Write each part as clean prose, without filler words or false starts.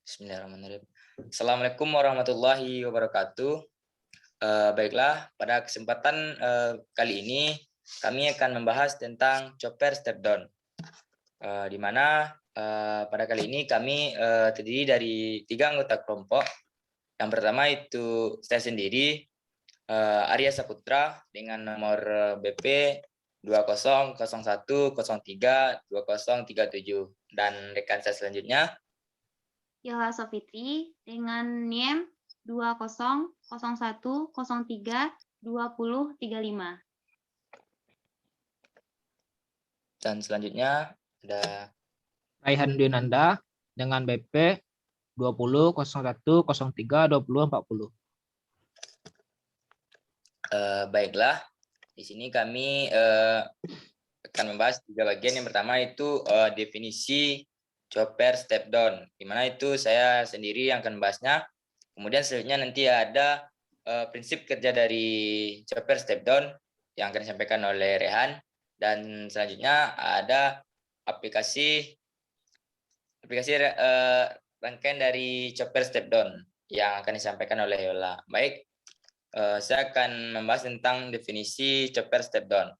Bismillahirrahmanirrahim. Assalamualaikum warahmatullahi wabarakatuh. Baiklah, pada kesempatan kali ini kami akan membahas tentang chopper step down. Di mana pada kali ini kami terdiri dari 3 anggota kelompok. Yang pertama itu saya sendiri, Arya Saputra dengan nomor BP 2001032037, dan rekan saya selanjutnya Yola Sofitri dengan NIM 2001032035. dan selanjutnya ada Raihan Dwinanda dengan BP 2001032040. Baiklah, di sini kami akan membahas 3 bagian. Yang pertama itu definisi chopper step down, di mana itu saya sendiri yang akan membahasnya. Kemudian selanjutnya nanti ada prinsip kerja dari chopper step down yang akan disampaikan oleh Rehan, dan selanjutnya ada aplikasi rangkaian dari chopper step down yang akan disampaikan oleh Yola. Baik, saya akan membahas tentang definisi chopper step down.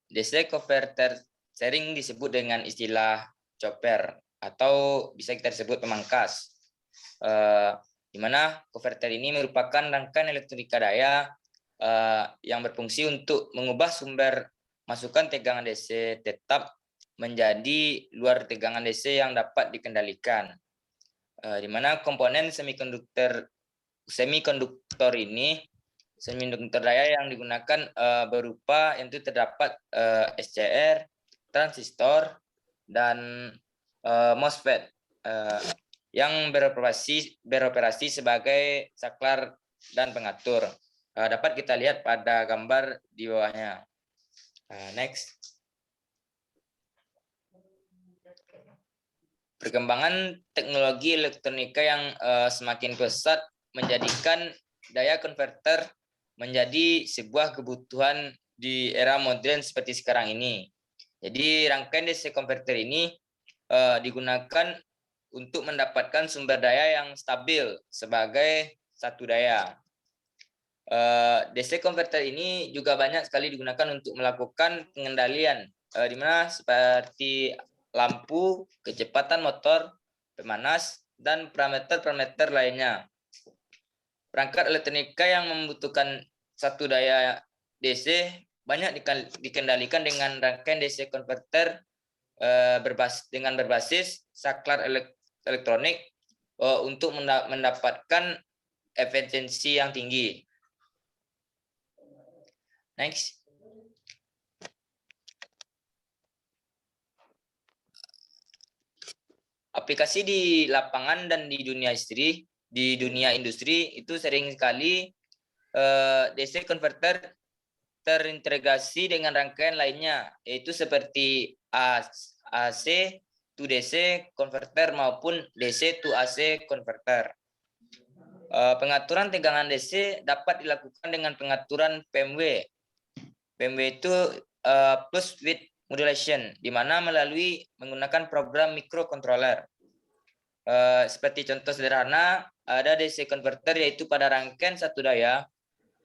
DC converter sering disebut dengan istilah chopper atau bisa kita sebut pemangkas, di mana converter ini merupakan rangkaian elektronika daya yang berfungsi untuk mengubah sumber masukan tegangan DC tetap menjadi luar tegangan DC yang dapat dikendalikan, di mana komponen semikonduktor daya yang digunakan berupa yang itu terdapat SCR, transistor, dan MOSFET yang beroperasi sebagai saklar dan pengatur. Dapat kita lihat pada gambar di bawahnya. Next. Perkembangan teknologi elektronika yang semakin pesat menjadikan daya konverter menjadi sebuah kebutuhan di era modern seperti sekarang ini. Jadi rangkaian DC converter ini digunakan untuk mendapatkan sumber daya yang stabil sebagai satu daya. DC converter ini juga banyak sekali digunakan untuk melakukan pengendalian, di mana seperti lampu, kecepatan motor, pemanas, dan parameter-parameter lainnya. Perangkat elektronika yang membutuhkan satu daya DC banyak dikendalikan dengan rangkaian DC converter berbasis saklar elektronik untuk mendapatkan efisiensi yang tinggi. Next. Aplikasi di lapangan dan di dunia industri itu sering sekali DC converter terintegrasi dengan rangkaian lainnya, yaitu seperti AC to DC converter maupun DC to AC converter. Pengaturan tegangan DC dapat dilakukan dengan pengaturan PMW. PMW itu plus width modulation, di mana melalui menggunakan program microcontroller. Seperti contoh sederhana, ada DC converter yaitu pada rangkaian satu daya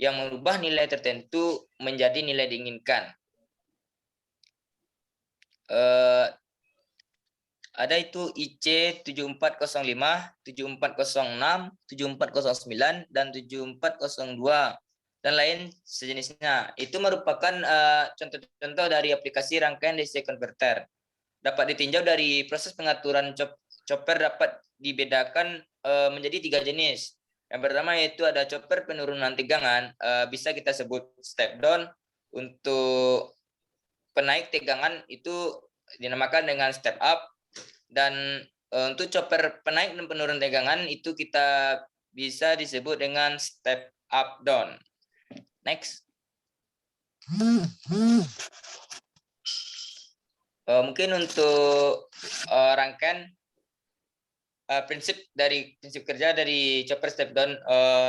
yang mengubah nilai tertentu menjadi nilai diinginkan. Ada itu IC 7405, 7406, 7409, dan 7402 dan lain sejenisnya. Itu merupakan contoh-contoh dari aplikasi rangkaian DC converter. Dapat ditinjau dari proses pengaturan chopper dapat dibedakan menjadi 3 jenis. Yang pertama yaitu ada chopper penurunan tegangan, bisa kita sebut step down. Untuk penaik tegangan itu dinamakan dengan step up, dan untuk chopper penaik dan penurun tegangan itu kita bisa disebut dengan step up down. Next. Mungkin untuk rangkaian prinsip kerja dari chopper step down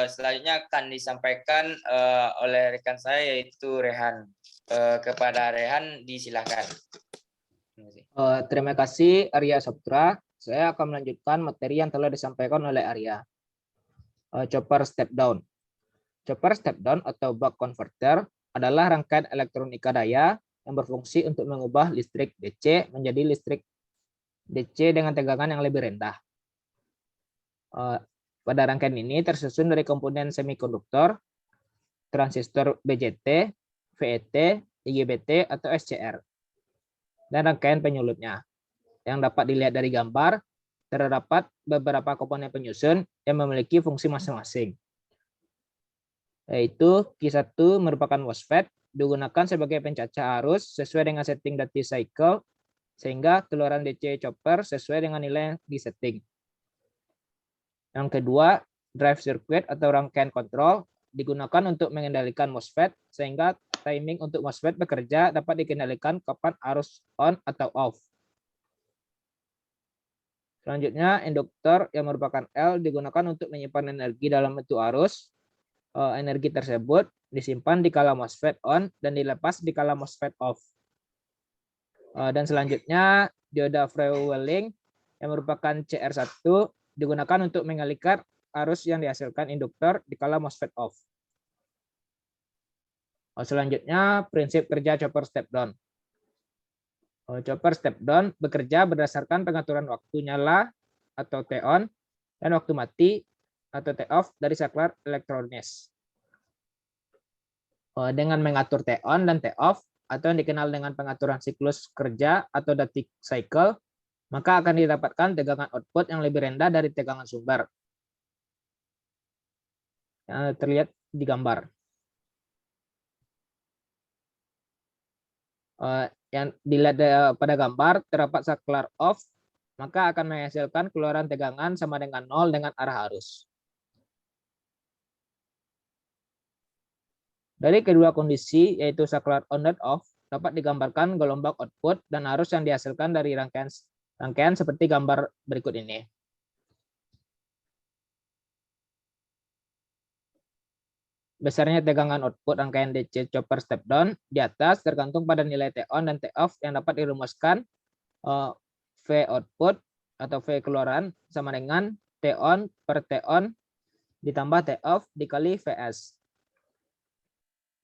selanjutnya akan disampaikan oleh rekan saya yaitu Rehan. Kepada Rehan disilahkan. Terima kasih. Terima kasih Arya Saputra. Saya akan melanjutkan materi yang telah disampaikan oleh Arya. Chopper step down. Chopper step down atau buck converter adalah rangkaian elektronika daya yang berfungsi untuk mengubah listrik DC menjadi listrik DC dengan tegangan yang lebih rendah. Pada rangkaian ini tersusun dari komponen semikonduktor, transistor BJT, VET, IGBT, atau SCR, dan rangkaian penyulutnya. Yang dapat dilihat dari gambar, terdapat beberapa komponen penyusun yang memiliki fungsi masing-masing. Yaitu Q1 merupakan MOSFET, digunakan sebagai pencacah arus sesuai dengan setting duty cycle, sehingga keluaran DC chopper sesuai dengan nilai yang disetting. Yang kedua, drive circuit atau rangkaian kontrol digunakan untuk mengendalikan MOSFET, sehingga timing untuk MOSFET bekerja dapat dikendalikan kapan arus on atau off. Selanjutnya, induktor yang merupakan L digunakan untuk menyimpan energi dalam bentuk arus. Energi tersebut disimpan di kala MOSFET on dan dilepas di kala MOSFET off. Dan selanjutnya, dioda freewheeling yang merupakan CR1 digunakan untuk mengalihkan arus yang dihasilkan induktor di kala MOSFET off. Selanjutnya, prinsip kerja chopper step down. Chopper step down bekerja berdasarkan pengaturan waktu nyala atau T-on dan waktu mati atau T-off dari saklar elektronis. Dengan mengatur T-on dan T-off atau yang dikenal dengan pengaturan siklus kerja atau duty cycle, maka akan didapatkan tegangan output yang lebih rendah dari tegangan sumber. Yang terlihat di gambar. Yang dilihat pada gambar, terdapat saklar off, maka akan menghasilkan keluaran tegangan sama dengan 0 dengan arah arus. Dari kedua kondisi, yaitu saklar on dan off, dapat digambarkan gelombang output dan arus yang dihasilkan dari rangkaian seperti gambar berikut ini. Besarnya tegangan output rangkaian DC chopper step down di atas tergantung pada nilai T-on dan T-off yang dapat dirumuskan V output atau V keluaran sama dengan T-on per T-on ditambah T-off dikali Vs.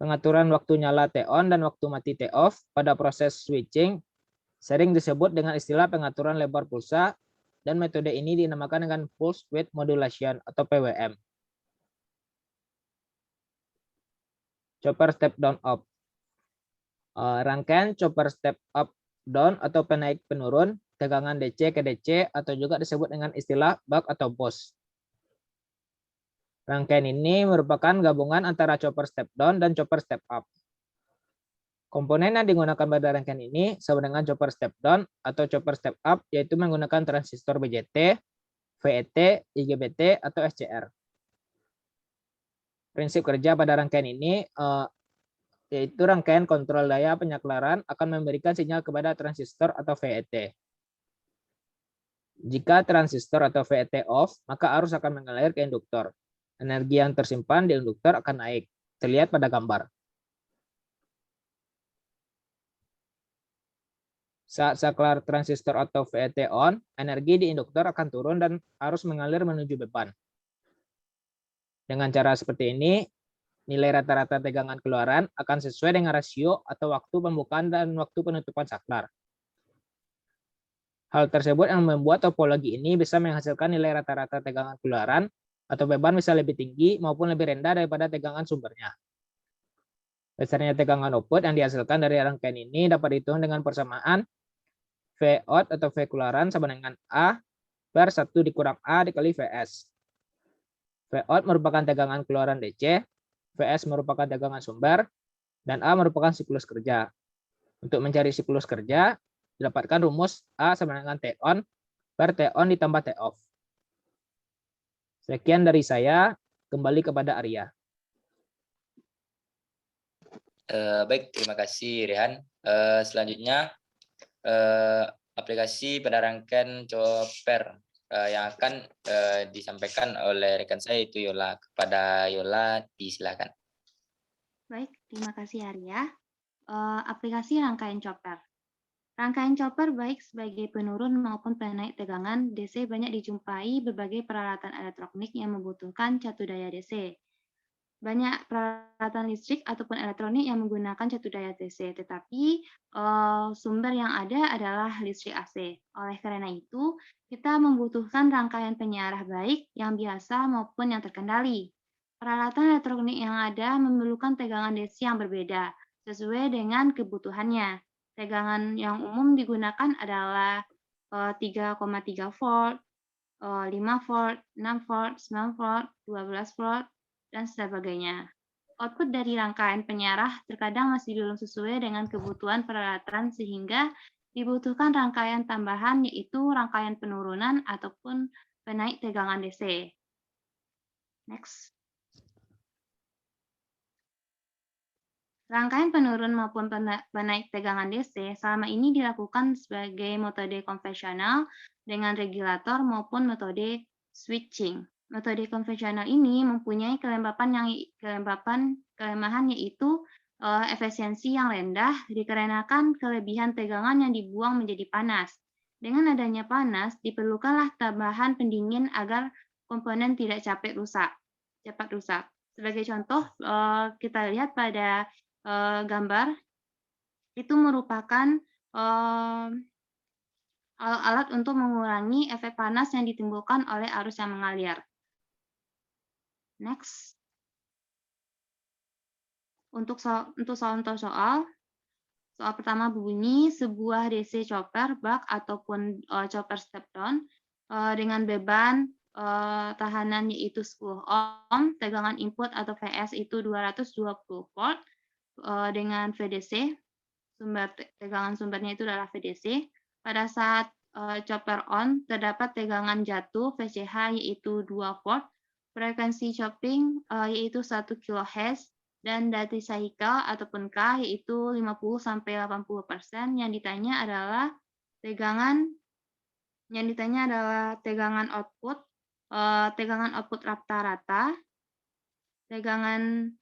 Pengaturan waktu nyala T-on dan waktu mati T-off pada proses switching sering disebut dengan istilah pengaturan lebar pulsa, dan metode ini dinamakan dengan pulse width modulation atau PWM. Chopper step down up. Rangkaian chopper step up down atau penaik penurun tegangan DC ke DC atau juga disebut dengan istilah buck atau BOS. Rangkaian ini merupakan gabungan antara chopper step down dan chopper step up. Komponen yang digunakan pada rangkaian ini sama dengan chopper step down atau chopper step up, yaitu menggunakan transistor BJT, VET, IGBT, atau SCR. Prinsip kerja pada rangkaian ini yaitu rangkaian kontrol daya penyaklaran akan memberikan sinyal kepada transistor atau VET. Jika transistor atau VET off, maka arus akan mengalir ke induktor. Energi yang tersimpan di induktor akan naik, terlihat pada gambar. Saat saklar transistor atau VET on, energi di induktor akan turun dan arus mengalir menuju beban. Dengan cara seperti ini, nilai rata-rata tegangan keluaran akan sesuai dengan rasio atau waktu pembukaan dan waktu penutupan saklar. Hal tersebut yang membuat topologi ini bisa menghasilkan nilai rata-rata tegangan keluaran atau beban bisa lebih tinggi maupun lebih rendah daripada tegangan sumbernya. Besarnya tegangan output yang dihasilkan dari rangkaian ini dapat dihitung dengan persamaan V out atau V keluaran sama dengan A per 1 dikurang A dikali Vs. V out merupakan tegangan keluaran DC, Vs merupakan tegangan sumber, dan A merupakan siklus kerja. Untuk mencari siklus kerja, didapatkan rumus A sama dengan T on per T on ditambah T off. Sekian dari saya, kembali kepada Arya. Baik, terima kasih Rehan. Selanjutnya, aplikasi pada rangkaian chopper yang akan disampaikan oleh rekan saya itu Yola. Kepada Yola, disilakan. Baik, terima kasih Arya. aplikasi rangkaian chopper. Rangkaian chopper baik sebagai penurun maupun penaik tegangan DC banyak dijumpai berbagai peralatan elektronik yang membutuhkan catu daya DC. Banyak peralatan listrik ataupun elektronik yang menggunakan catu daya DC, tetapi sumber yang ada adalah listrik AC. Oleh karena itu, kita membutuhkan rangkaian penyiarah baik yang biasa maupun yang terkendali. Peralatan elektronik yang ada memerlukan tegangan DC yang berbeda, sesuai dengan kebutuhannya. Tegangan yang umum digunakan adalah 3,3 volt, 5 volt, 6 volt, 9 volt, 12 volt, dan sebagainya. Output dari rangkaian penyiarah terkadang masih belum sesuai dengan kebutuhan peralatan sehingga dibutuhkan rangkaian tambahan yaitu rangkaian penurunan ataupun penaik tegangan DC. Next. Rangkaian penurun maupun penaik tegangan DC selama ini dilakukan sebagai metode konvensional dengan regulator maupun metode switching. Metode konvensional ini mempunyai kelemahan yaitu efisiensi yang rendah dikarenakan kelebihan tegangan yang dibuang menjadi panas. Dengan adanya panas, diperlukanlah tambahan pendingin agar komponen tidak cepat rusak. Sebagai contoh, kita lihat pada gambar itu merupakan alat untuk mengurangi efek panas yang ditimbulkan oleh arus yang mengalir. Next. Untuk soal pertama berbunyi sebuah DC chopper buck ataupun chopper step down dengan beban tahanan yaitu 10 ohm, tegangan input atau VS itu 220 volt dengan VDC, tegangan sumbernya itu adalah VDC. Pada saat chopper on, terdapat tegangan jatuh VCH yaitu 2 volt, frekuensi chopping yaitu 1 kHz, dan duty cycle ataupun K yaitu 50-80%. Yang ditanya adalah tegangan output, rata-rata, tegangan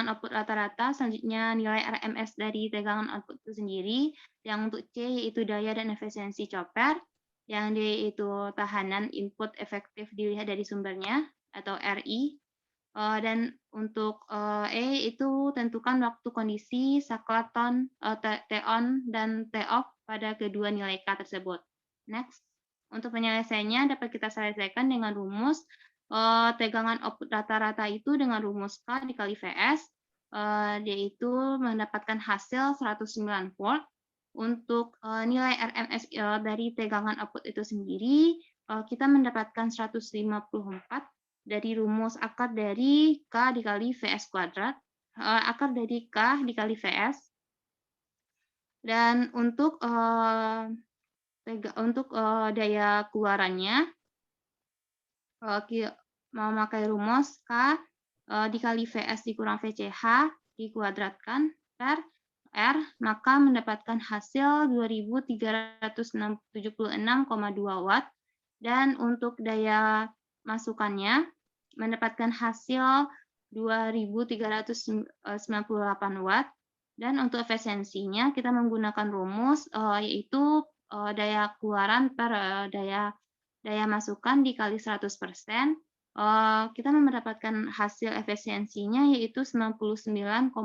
output rata-rata, selanjutnya nilai RMS dari tegangan output itu sendiri, yang untuk C yaitu daya dan efisiensi chopper, yang D itu tahanan input efektif dilihat dari sumbernya atau RI, dan untuk E itu tentukan waktu kondisi saklar T-on dan T-off pada kedua nilai K tersebut. Next. Untuk penyelesaiannya dapat kita selesaikan dengan rumus tegangan output rata-rata itu dengan rumus K dikali VS, yaitu mendapatkan hasil 109 volt. Untuk nilai RMS dari tegangan output itu sendiri, kita mendapatkan 154 dari rumus akar dari K dikali VS kuadrat, akar dari K dikali VS. Dan untuk daya keluarannya, memakai rumus K dikali VS dikurang VCH dikuadratkan per R, maka mendapatkan hasil 2376,2 watt. Dan untuk daya masukannya mendapatkan hasil 2398 watt. Dan untuk efisiensinya kita menggunakan rumus yaitu daya keluaran per daya masukan dikali 100%, kita mendapatkan hasil efisiensinya yaitu 99,09%.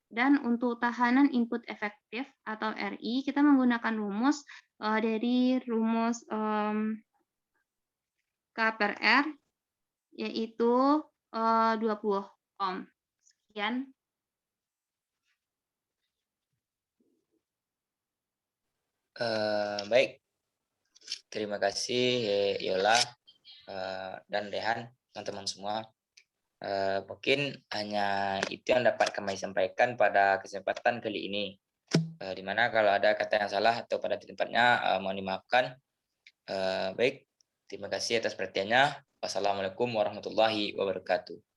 Dan untuk tahanan input efektif atau RI, kita menggunakan rumus dari rumus K per R, yaitu 20 ohm. Sekian. Baik, terima kasih Yola dan Rehan, teman-teman semua. Mungkin hanya itu yang dapat kami sampaikan pada kesempatan kali ini. Di mana kalau ada kata yang salah atau pada tempatnya mohon dimaafkan. Baik, terima kasih atas perhatiannya. Wassalamualaikum warahmatullahi wabarakatuh.